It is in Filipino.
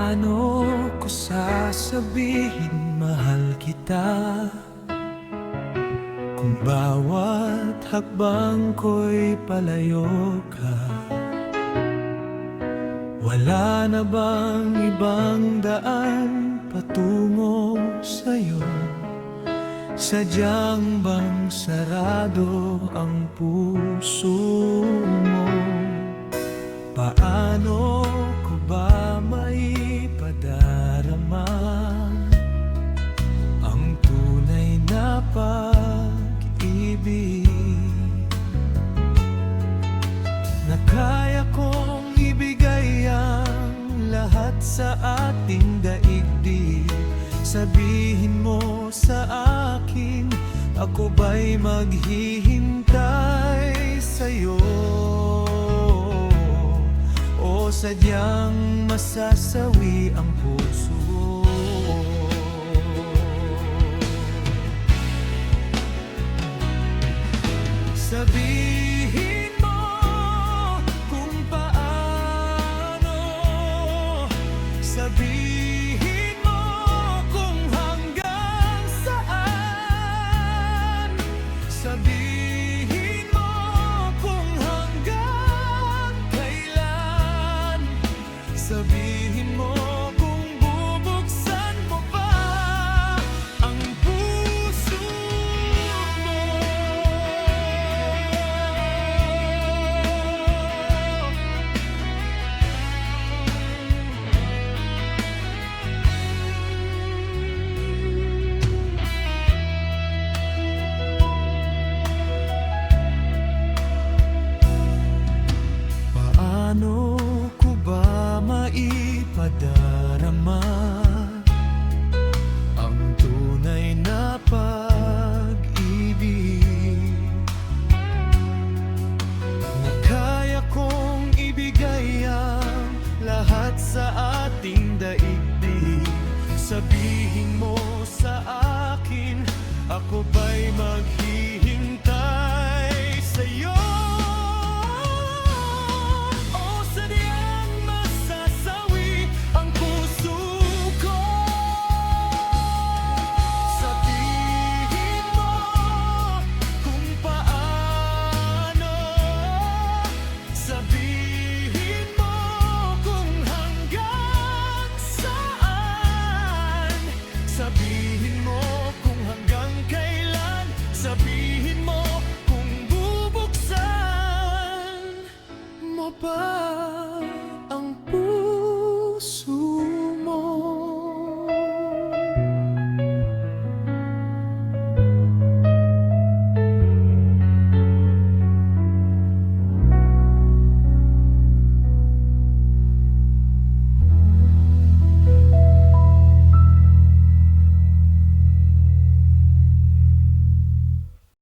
Paano ko sasabihin mahal kita kung bawat hakbang ko'y palayo ka? Wala na bang ibang daan patungo sa'yo? Sadyang bang sarado ang puso mo? Paano ko ba maipadarama ang tunay na pag-ibig na kaya kong ibigay ang lahat sa ating daigdig? Sabihin mo sa akin, ako ba'y maghihintay sa'yo? O sadyang masasawi ang puso? Sabihin mo kung paano, sabihin mo kung hanggang saan, sabihin mo kung hanggang kailan, sabihin mo kung bubuksan mo ba ang puso mo. Paano ko ba maipadarama ang tunay na pag-ibig na kaya kong ibigay ang lahat sa ating daigdig? Sabihin mo sa akin, ako ba'y maghihintay sa'yo? Sabihin mo kung hanggang kailan, sabihin mo kung bubuksan mo ba